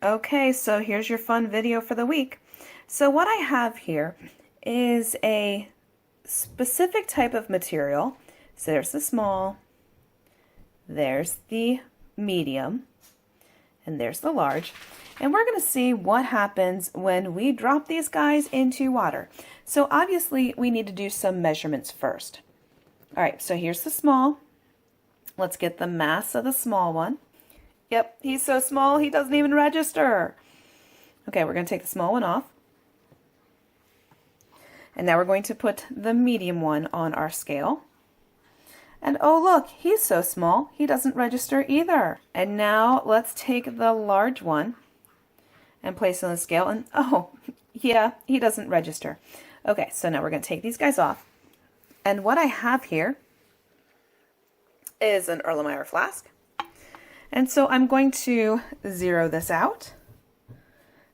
Okay, so here's your fun video for the week. So what I have here is a specific type of material. So there's the small, there's the medium, and there's the large. And we're going to see what happens when we drop these guys into water. So obviously we need to do some measurements first. All right, so here's the small. Let's get the mass of the small one. Yep, he's so small he doesn't even register. Okay, we're going to take the small one off. And now we're going to put the medium one on our scale. And oh look, he's so small he doesn't register either. And now let's take the large one and place it on the scale, and oh yeah, he doesn't register. Okay, so now we're going to take these guys off. And what I have here is an Erlenmeyer flask. And so I'm going to zero this out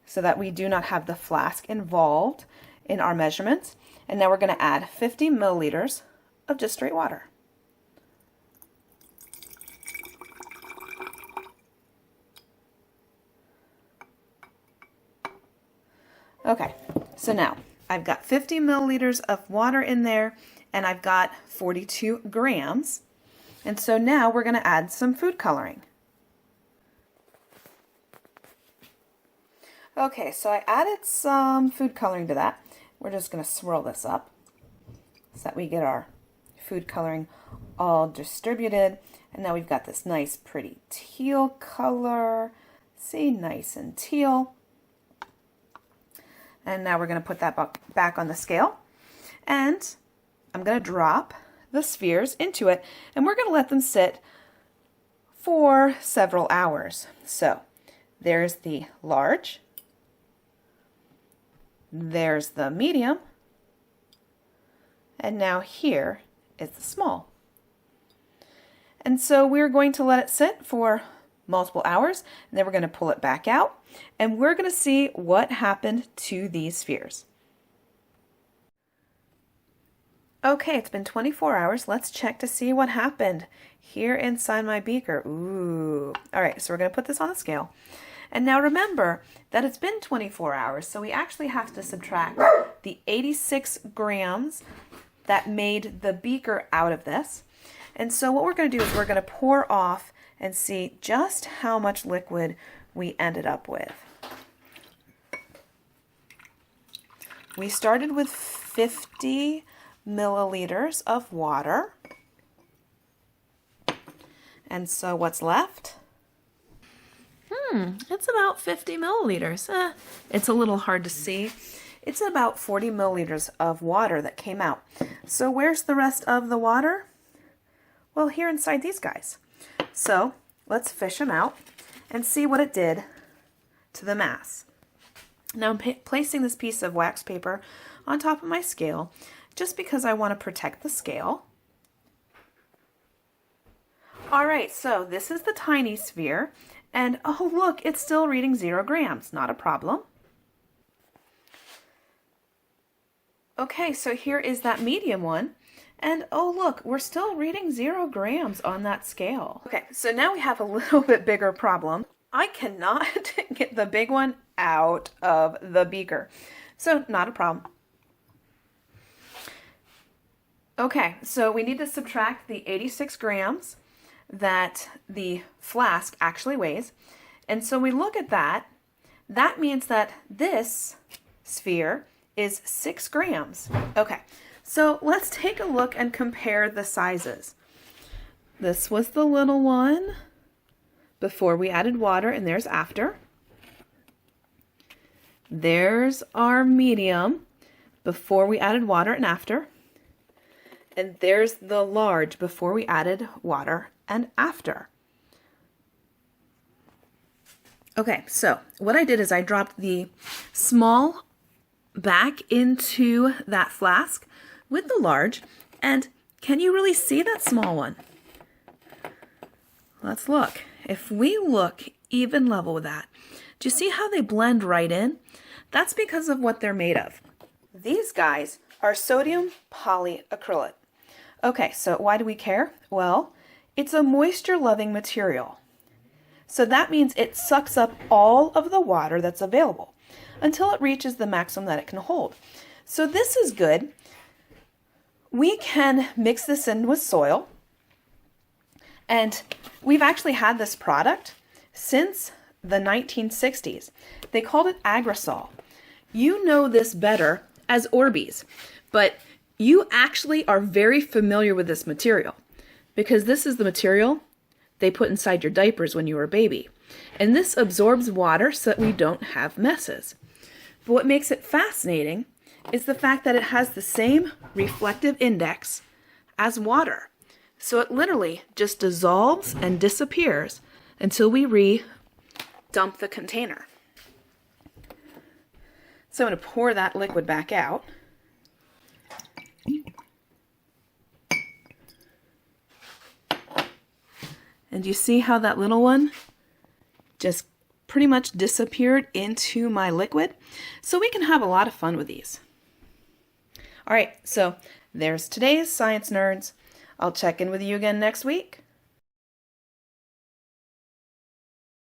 so that we do not have the flask involved in our measurements. And now we're going to add 50 milliliters of just straight water. Okay, so now I've got 50 milliliters of water in there, and I've got 42 grams. And so now we're going to add some food coloring. Okay, so I added some food coloring to that. We're just going to swirl this up so that we get our food coloring all distributed. And now we've got this nice pretty teal color. See, nice and teal. And now we're going to put that back on the scale. And I'm going to drop the spheres into it. And we're going to let them sit for several hours. So there's the large. There's the medium. And now here is the small. And so we're going to let it sit for multiple hours, and then we're going to pull it back out, and we're going to see what happened to these spheres. Okay, it's been 24 hours. Let's check to see what happened here inside my beaker. Ooh. All right, so we're going to put this on the scale. And now remember that it's been 24 hours, so we actually have to subtract the 86 grams that made the beaker out of this. And so what we're going to do is we're going to pour off and see just how much liquid we ended up with. We started with 50 milliliters of water. And so what's left? It's about 50 milliliters. It's a little hard to see. It's about 40 milliliters of water that came out. So where's the rest of the water? Well, here inside these guys. So let's fish them out and see what it did to the mass. Now I'm placing this piece of wax paper on top of my scale just because I want to protect the scale. All right, so this is the tiny sphere, and oh look, it's still reading 0 grams, not a problem. Okay, so here is that medium one. And oh look, we're still reading 0 grams on that scale. Okay, so now we have a little bit bigger problem. I cannot get the big one out of the beaker. So not a problem. Okay, so we need to subtract the 86 grams that the flask actually weighs. And so we look at that. That means that this sphere is 6 grams. Okay. So let's take a look and compare the sizes. This was the little one before we added water, and there's after. There's our medium before we added water and after. And there's the large before we added water and after. Okay, so what I did is I dropped the small back into that flask with the large, and can you really see that small one? Let's look. If we look even level with that, do you see how they blend right in? That's because of what they're made of. These guys are sodium polyacrylate. Okay, so why do we care? Well, it's a moisture-loving material. So that means it sucks up all of the water that's available until it reaches the maximum that it can hold. So this is good. We can mix this in with soil, and we've actually had this product since the 1960s. They called it Agrosol. You know this better as Orbeez, but you actually are very familiar with this material because this is the material they put inside your diapers when you were a baby. And this absorbs water so that we don't have messes. But what makes it fascinating is the fact that it has the same reflective index as water. So it literally just dissolves and disappears until we re-dump the container. So I'm going to pour that liquid back out. And you see how that little one just pretty much disappeared into my liquid? So we can have a lot of fun with these. All right, so there's today's Science Nerds. I'll check in with you again next week.